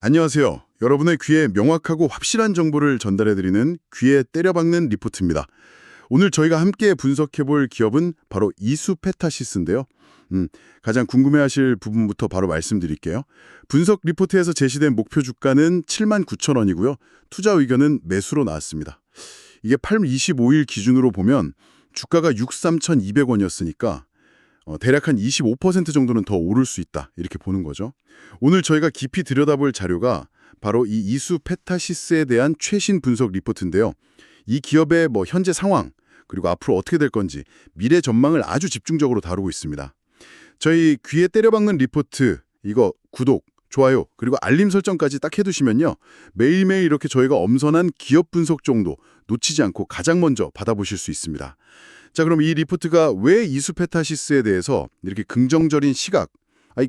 안녕하세요. 여러분의 귀에 명확하고 확실한 정보를 전달해드리는 귀에 때려박는 리포트입니다. 오늘 저희가 함께 분석해볼 기업은 바로 이수페타시스인데요. 가장 궁금해하실 부분부터 바로 말씀드릴게요. 분석 리포트에서 제시된 목표 주가는 79,000원이고요. 투자 의견은 매수로 나왔습니다. 이게 8월 25일 기준으로 보면 주가가 63,200원이었으니까 대략 한 25% 정도는 더 오를 수 있다, 이렇게 보는 거죠. 오늘 저희가 깊이 들여다볼 자료가 바로 이 이수페타시스에 대한 최신 분석 리포트인데요. 이 기업의 현재 상황, 그리고 앞으로 어떻게 될 건지 미래 전망을 아주 집중적으로 다루고 있습니다. 저희 귀에 때려박는 리포트, 이거 구독, 좋아요, 그리고 알림 설정까지 딱 해두시면요. 매일매일 이렇게 저희가 엄선한 기업 분석 정도 놓치지 않고 가장 먼저 받아보실 수 있습니다. 자, 그럼 이 리포트가 왜 이수페타시스에 대해서 이렇게 긍정적인 시각,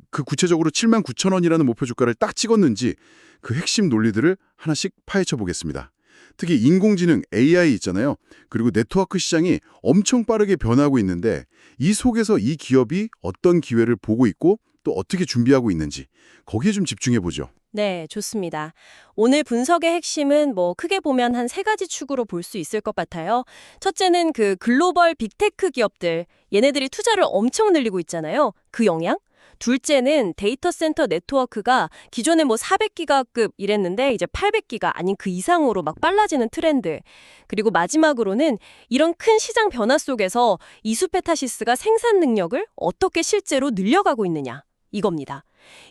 그 구체적으로 79,000원이라는 목표 주가를 딱 찍었는지 그 핵심 논리들을 하나씩 파헤쳐 보겠습니다. 특히 인공지능 AI 있잖아요. 그리고 네트워크 시장이 엄청 빠르게 변하고 있는데 이 속에서 이 기업이 어떤 기회를 보고 있고 또 어떻게 준비하고 있는지 거기에 좀 집중해 보죠. 네, 좋습니다. 오늘 분석의 핵심은 크게 보면 한 세 가지 축으로 볼 수 있을 것 같아요. 첫째는 그 글로벌 빅테크 기업들, 얘네들이 투자를 엄청 늘리고 있잖아요. 그 영향? 둘째는 데이터 센터 네트워크가 기존에 400기가급 이랬는데 이제 800기가 아닌 그 이상으로 막 빨라지는 트렌드. 그리고 마지막으로는 이런 큰 시장 변화 속에서 이수페타시스가 생산 능력을 어떻게 실제로 늘려가고 있느냐. 이겁니다.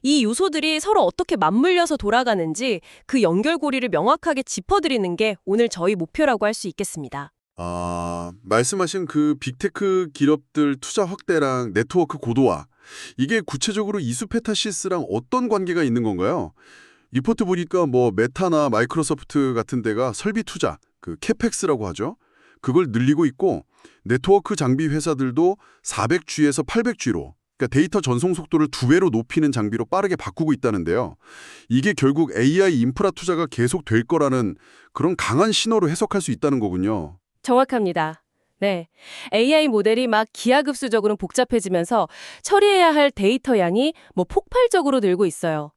이 요소들이 서로 어떻게 맞물려서 돌아가는지 그 연결고리를 명확하게 짚어드리는 게 오늘 저희 목표라고 할 수 있겠습니다. 말씀하신 그 빅테크 기업들 투자 확대랑 네트워크 고도화, 이게 구체적으로 이수페타시스랑 어떤 관계가 있는 건가요? 리포트 보니까 메타나 마이크로소프트 같은 데가 설비 투자, 그 캐펙스라고 하죠. 그걸 늘리고 있고 네트워크 장비 회사들도 400G에서 800G로, 그러니까 데이터 전송 속도를 2배로 높이는 장비로 빠르게 바꾸고 있다는데요. 이게 결국 AI 인프라 투자가 계속 될 거라는 그런 강한 신호로 해석할 수 있다는 거군요. 정확합니다. 네. AI 모델이 막 기하급수적으로 복잡해지면서 처리해야 할 데이터 양이 폭발적으로 늘고 있어요.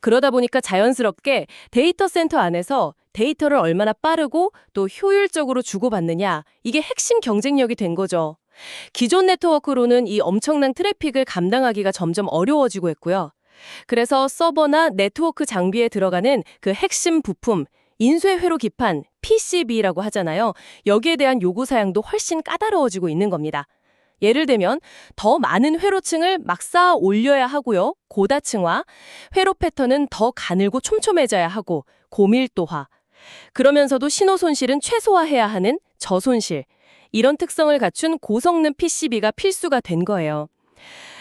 그러다 보니까 자연스럽게 데이터 센터 안에서 데이터를 얼마나 빠르고 또 효율적으로 주고받느냐, 이게 핵심 경쟁력이 된 거죠. 기존 네트워크로는 이 엄청난 트래픽을 감당하기가 점점 어려워지고 있고요. 그래서 서버나 네트워크 장비에 들어가는 그 핵심 부품, 인쇄 회로 기판, PCB라고 하잖아요. 여기에 대한 요구 사양도 훨씬 까다로워지고 있는 겁니다. 예를 들면 더 많은 회로층을 막 쌓아 올려야 하고요. 고다층화, 회로 패턴은 더 가늘고 촘촘해져야 하고 고밀도화. 그러면서도 신호 손실은 최소화해야 하는 저손실. 이런 특성을 갖춘 고성능 PCB가 필수가 된 거예요.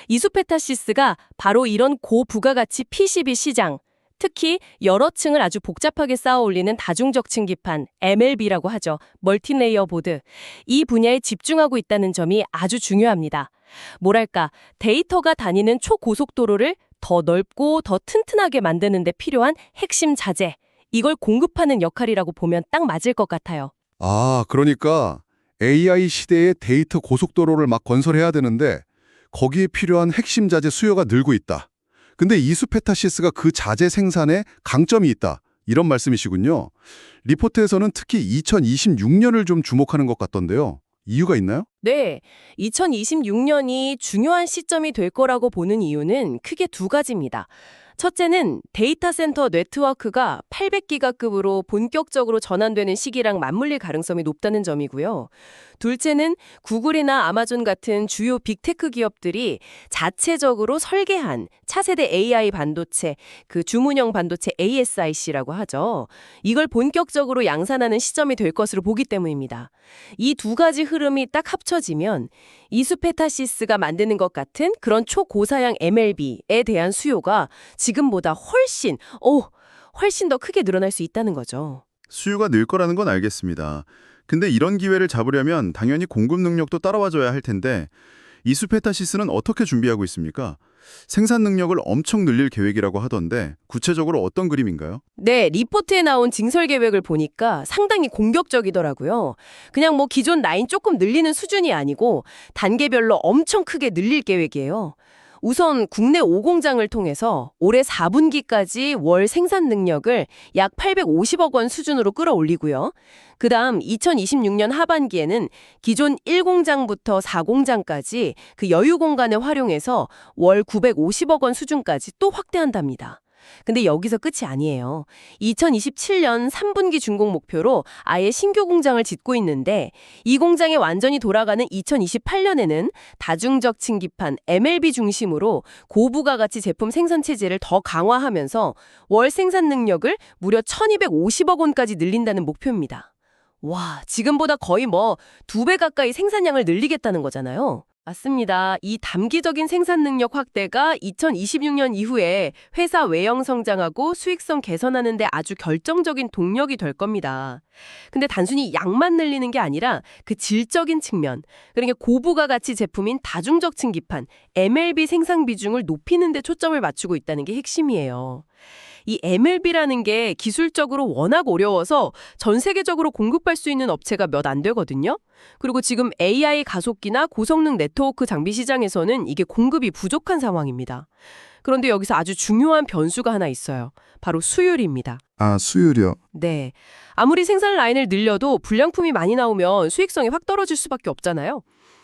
이수페타시스가 바로 이런 고부가가치 PCB 시장, 특히 여러 층을 아주 복잡하게 쌓아 올리는 다중적층 기판, MLB라고 하죠. 멀티레이어 보드. 이 분야에 집중하고 있다는 점이 아주 중요합니다. 뭐랄까, 데이터가 다니는 초고속도로를 더 넓고 더 튼튼하게 만드는 데 필요한 핵심 자재. 이걸 공급하는 역할이라고 보면 딱 맞을 것 같아요. 그러니까 AI 시대의 데이터 고속도로를 막 건설해야 되는데 거기에 필요한 핵심 자재 수요가 늘고 있다. 근데 이수페타시스가 그 자재 생산에 강점이 있다, 이런 말씀이시군요. 리포트에서는 특히 2026년을 좀 주목하는 것 같던데요. 이유가 있나요? 네, 2026년이 중요한 시점이 될 거라고 보는 이유는 크게 두 가지입니다. 첫째는 데이터 센터 네트워크가 800기가급으로 본격적으로 전환되는 시기랑 맞물릴 가능성이 높다는 점이고요. 둘째는 구글이나 아마존 같은 주요 빅테크 기업들이 자체적으로 설계한 차세대 AI 반도체, 그 주문형 반도체 ASIC라고 하죠. 이걸 본격적으로 양산하는 시점이 될 것으로 보기 때문입니다. 이 두 가지 흐름이 딱 합쳐지면 이수페타시스가 만드는 것 같은 그런 초고사양 MLB에 대한 수요가 지금보다 훨씬 더 크게 늘어날 수 있다는 거죠. 수요가 늘 거라는 건 알겠습니다. 근데 이런 기회를 잡으려면 당연히 공급 능력도 따라와줘야 할 텐데 이수페타시스는 어떻게 준비하고 있습니까? 생산 능력을 엄청 늘릴 계획이라고 하던데 구체적으로 어떤 그림인가요? 네, 리포트에 나온 증설 계획을 보니까 상당히 공격적이더라고요. 그냥 기존 라인 조금 늘리는 수준이 아니고 단계별로 엄청 크게 늘릴 계획이에요. 우선 국내 5공장을 통해서 올해 4분기까지 월 생산 능력을 약 850억 원 수준으로 끌어올리고요. 그다음 2026년 하반기에는 기존 1공장부터 4공장까지 그 여유 공간을 활용해서 월 950억 원 수준까지 또 확대한답니다. 근데 여기서 끝이 아니에요. 2027년 3분기 준공 목표로 아예 신규 공장을 짓고 있는데 이 공장이 완전히 돌아가는 2028년에는 다중적 층기판 MLB 중심으로 고부가 가치 제품 생산 체제를 더 강화하면서 월 생산 능력을 무려 1250억 원까지 늘린다는 목표입니다. 와, 지금보다 거의 2배 가까이 생산량을 늘리겠다는 거잖아요. 맞습니다. 이 단기적인 생산 능력 확대가 2026년 이후에 회사 외형 성장하고 수익성 개선하는 데 아주 결정적인 동력이 될 겁니다. 근데 단순히 양만 늘리는 게 아니라 그 질적인 측면, 그러니까 고부가 가치 제품인 다중적 층기판, MLB 생산 비중을 높이는 데 초점을 맞추고 있다는 게 핵심이에요. 이 MLB라는 게 기술적으로 워낙 어려워서 전 세계적으로 공급할 수 있는 업체가 몇 안 되거든요. 그리고 지금 AI 가속기나 고성능 네트워크 장비 시장에서는 이게 공급이 부족한 상황입니다. 그런데 여기서 아주 중요한 변수가 하나 있어요. 바로 수율입니다. 아, 수율이요? 네. 아무리 생산 라인을 늘려도 불량품이 많이 나오면 수익성이 확 떨어질 수밖에 없잖아요.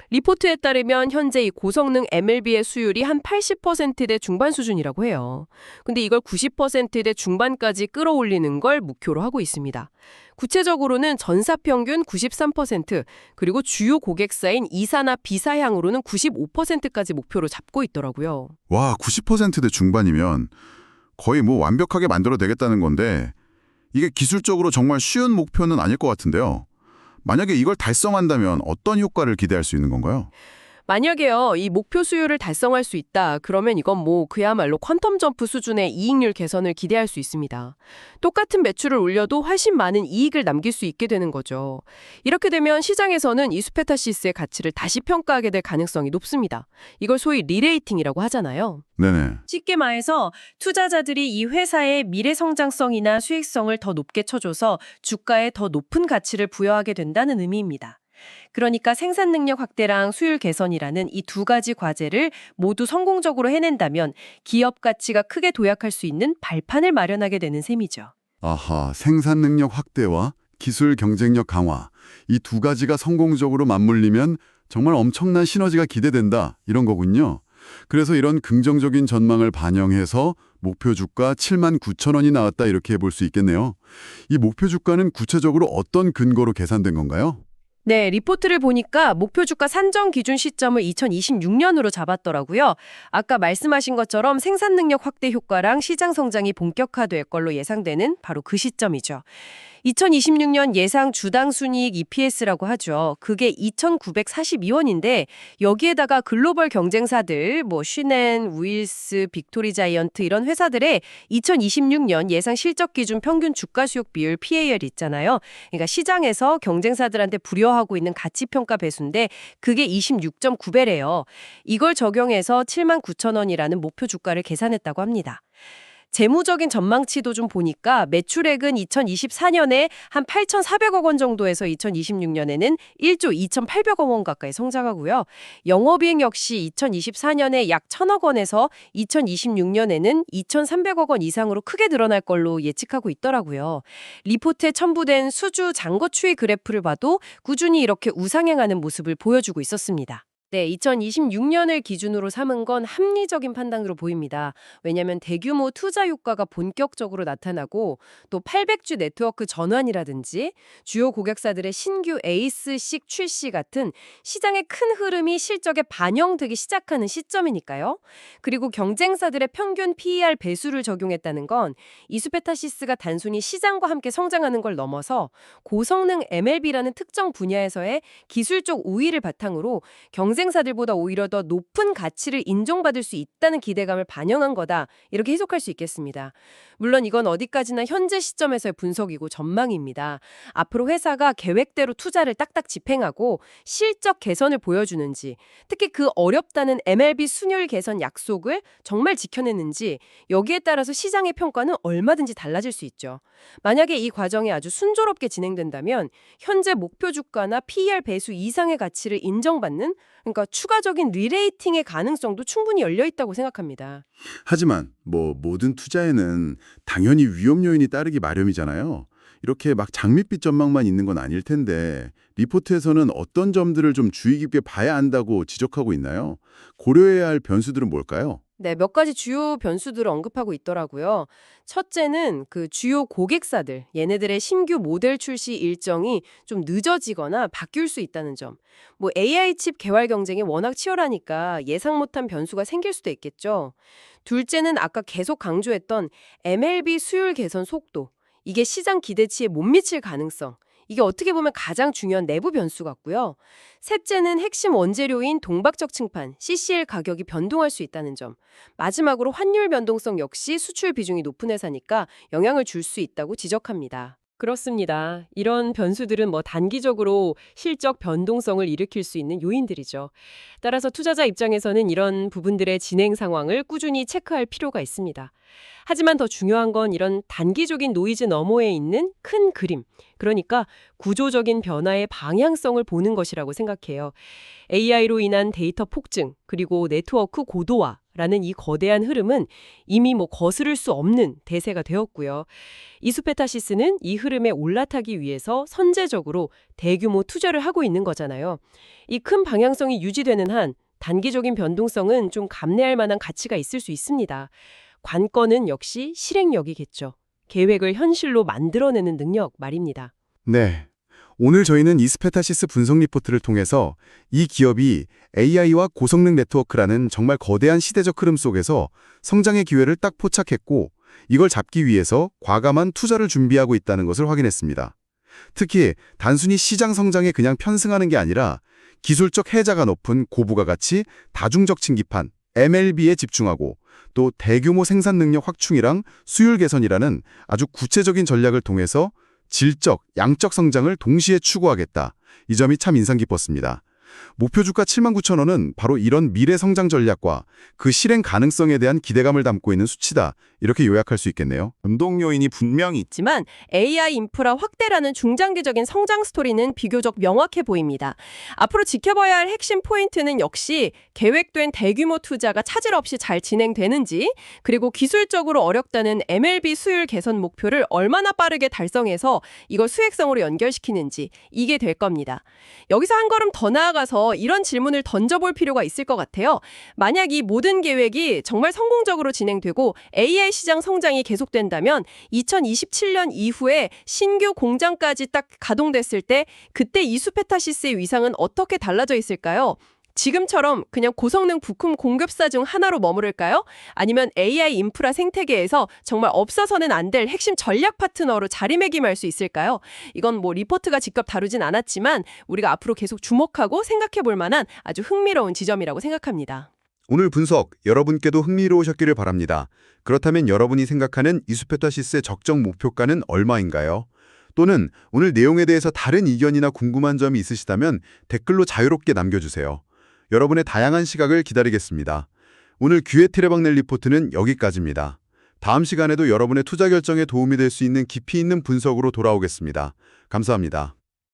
리포트에 따르면 현재 이 고성능 MLB의 수율이 한 80%대 중반 수준이라고 해요. 근데 이걸 90%대 중반까지 끌어올리는 걸 목표로 하고 있습니다. 구체적으로는 전사 평균 93%, 그리고 주요 고객사인 E사나 B사향으로는 95%까지 목표로 잡고 있더라고요. 와, 90%대 중반이면 거의 완벽하게 만들어 되겠다는 건데 이게 기술적으로 정말 쉬운 목표는 아닐 것 같은데요. 만약에 이걸 달성한다면 어떤 효과를 기대할 수 있는 건가요? 만약에요, 이 목표 수율을 달성할 수 있다. 그러면 이건 그야말로 퀀텀 점프 수준의 이익률 개선을 기대할 수 있습니다. 똑같은 매출을 올려도 훨씬 많은 이익을 남길 수 있게 되는 거죠. 이렇게 되면 시장에서는 이수페타시스의 가치를 다시 평가하게 될 가능성이 높습니다. 이걸 소위 리레이팅이라고 하잖아요. 네네. 쉽게 말해서 투자자들이 이 회사의 미래 성장성이나 수익성을 더 높게 쳐줘서 주가에 더 높은 가치를 부여하게 된다는 의미입니다. 그러니까 생산 능력 확대랑 수율 개선이라는 이 두 가지 과제를 모두 성공적으로 해낸다면 기업 가치가 크게 도약할 수 있는 발판을 마련하게 되는 셈이죠. 아하, 생산 능력 확대와 기술 경쟁력 강화. 이 두 가지가 성공적으로 맞물리면 정말 엄청난 시너지가 기대된다. 이런 거군요. 그래서 이런 긍정적인 전망을 반영해서 목표 주가 79,000원이 나왔다 이렇게 볼 수 있겠네요. 이 목표 주가는 구체적으로 어떤 근거로 계산된 건가요? 네, 리포트를 보니까 목표 주가 산정 기준 시점을 2026년으로 잡았더라고요. 아까 말씀하신 것처럼 생산 능력 확대 효과랑 시장 성장이 본격화될 걸로 예상되는 바로 그 시점이죠. 2026년 예상 주당 순이익 EPS라고 하죠. 그게 2,942원인데 여기에다가 글로벌 경쟁사들 슈넨, 윌스, 빅토리 자이언트 이런 회사들의 2026년 예상 실적 기준 평균 주가 수익 비율 PAR 있잖아요. 그러니까 시장에서 경쟁사들한테 부여하고 있는 가치 평가 배수인데 그게 26.9배래요. 이걸 적용해서 79,000원이라는 목표 주가를 계산했다고 합니다. 재무적인 전망치도 좀 보니까 매출액은 2024년에 한 8,400억 원 정도에서 2026년에는 1조 2,800억 원 가까이 성장하고요. 영업이익 역시 2024년에 약 1,000억 원에서 2026년에는 2,300억 원 이상으로 크게 늘어날 걸로 예측하고 있더라고요. 리포트에 첨부된 수주 잔고 추이 그래프를 봐도 꾸준히 이렇게 우상향하는 모습을 보여주고 있었습니다. 네, 2026년을 기준으로 삼은 건 합리적인 판단으로 보입니다. 왜냐하면 대규모 투자 효과가 본격적으로 나타나고 또 800G 네트워크 전환이라든지 주요 고객사들의 신규 에이스식 출시 같은 시장의 큰 흐름이 실적에 반영되기 시작하는 시점이니까요. 그리고 경쟁사들의 평균 PER 배수를 적용했다는 건 이수페타시스가 단순히 시장과 함께 성장하는 걸 넘어서 고성능 MLB라는 특정 분야에서의 기술적 우위를 바탕으로 경쟁사들보다 오히려 더 높은 가치를 인정받을 수 있다는 기대감을 반영한 거다. 이렇게 해석할 수 있겠습니다. 물론 이건 어디까지나 현재 시점에서의 분석이고 전망입니다. 앞으로 회사가 계획대로 투자를 딱딱 집행하고 실적 개선을 보여주는지, 특히 그 어렵다는 MLB 순율 개선 약속을 정말 지켜내는지 여기에 따라서 시장의 평가는 얼마든지 달라질 수 있죠. 만약에 이 과정이 아주 순조롭게 진행된다면 현재 목표 주가나 PER 배수 이상의 가치를 인정받는, 그러니까 그러니까 추가적인 리레이팅의 가능성도 충분히 열려 있다고 생각합니다. 하지만 모든 투자에는 당연히 위험 요인이 따르기 마련이잖아요. 이렇게 막 장밋빛 전망만 있는 건 아닐 텐데 리포트에서는 어떤 점들을 좀 주의 깊게 봐야 한다고 지적하고 있나요? 고려해야 할 변수들은 뭘까요? 네, 몇 가지 주요 변수들을 언급하고 있더라고요. 첫째는 그 주요 고객사들, 얘네들의 신규 모델 출시 일정이 좀 늦어지거나 바뀔 수 있다는 점. AI 칩 개발 경쟁이 워낙 치열하니까 예상 못한 변수가 생길 수도 있겠죠. 둘째는 아까 계속 강조했던 MLB 수율 개선 속도. 이게 시장 기대치에 못 미칠 가능성. 이게 어떻게 보면 가장 중요한 내부 변수 같고요. 셋째는 핵심 원재료인 동박적 층판, CCL 가격이 변동할 수 있다는 점. 마지막으로 환율 변동성 역시 수출 비중이 높은 회사니까 영향을 줄 수 있다고 지적합니다. 그렇습니다. 이런 변수들은 단기적으로 실적 변동성을 일으킬 수 있는 요인들이죠. 따라서 투자자 입장에서는 이런 부분들의 진행 상황을 꾸준히 체크할 필요가 있습니다. 하지만 더 중요한 건 이런 단기적인 노이즈 너머에 있는 큰 그림, 그러니까 구조적인 변화의 방향성을 보는 것이라고 생각해요. AI로 인한 데이터 폭증, 그리고 네트워크 고도화라는 이 거대한 흐름은 이미 거스를 수 없는 대세가 되었고요. 이수페타시스는 이 흐름에 올라타기 위해서 선제적으로 대규모 투자를 하고 있는 거잖아요. 이 큰 방향성이 유지되는 한 단기적인 변동성은 좀 감내할 만한 가치가 있을 수 있습니다. 관건은 역시 실행력이겠죠. 계획을 현실로 만들어내는 능력 말입니다. 네. 오늘 저희는 이스페타시스 분석 리포트를 통해서 이 기업이 AI와 고성능 네트워크라는 정말 거대한 시대적 흐름 속에서 성장의 기회를 딱 포착했고 이걸 잡기 위해서 과감한 투자를 준비하고 있다는 것을 확인했습니다. 특히 단순히 시장 성장에 그냥 편승하는 게 아니라 기술적 혜자가 높은 고부가 가치, 다중적 층기판, MLB에 집중하고 또 대규모 생산 능력 확충이랑 수율 개선이라는 아주 구체적인 전략을 통해서 질적, 양적 성장을 동시에 추구하겠다. 이 점이 참 인상 깊었습니다. 목표 주가 79,000원은 바로 이런 미래 성장 전략과 그 실행 가능성에 대한 기대감을 담고 있는 수치다. 이렇게 요약할 수 있겠네요. 변동 요인이 분명히 있지만 AI 인프라 확대라는 중장기적인 성장 스토리는 비교적 명확해 보입니다. 앞으로 지켜봐야 할 핵심 포인트는 역시 계획된 대규모 투자가 차질 없이 잘 진행되는지, 그리고 기술적으로 어렵다는 MLB 수율 개선 목표를 얼마나 빠르게 달성해서 이걸 수익성으로 연결시키는지, 이게 될 겁니다. 여기서 한 걸음 더 나아가서 이런 질문을 던져볼 필요가 있을 것 같아요. 만약 이 모든 계획이 정말 성공적으로 진행되고 AI 시장 성장이 계속된다면 2027년 이후에 신규 공장까지 딱 가동됐을 때 그때 이수페타시스의 위상은 어떻게 달라져 있을까요? 지금처럼 그냥 고성능 부품 공급사 중 하나로 머무를까요? 아니면 AI 인프라 생태계에서 정말 없어서는 안 될 핵심 전략 파트너로 자리매김할 수 있을까요? 이건 리포트가 직접 다루진 않았지만 우리가 앞으로 계속 주목하고 생각해 볼 만한 아주 흥미로운 지점이라고 생각합니다. 오늘 분석 여러분께도 흥미로우셨기를 바랍니다. 그렇다면 여러분이 생각하는 이수페타시스의 적정 목표가는 얼마인가요? 또는 오늘 내용에 대해서 다른 의견이나 궁금한 점이 있으시다면 댓글로 자유롭게 남겨주세요. 여러분의 다양한 시각을 기다리겠습니다. 오늘 귀의 티레박넬 리포트는 여기까지입니다. 다음 시간에도 여러분의 투자 결정에 도움이 될 수 있는 깊이 있는 분석으로 돌아오겠습니다. 감사합니다.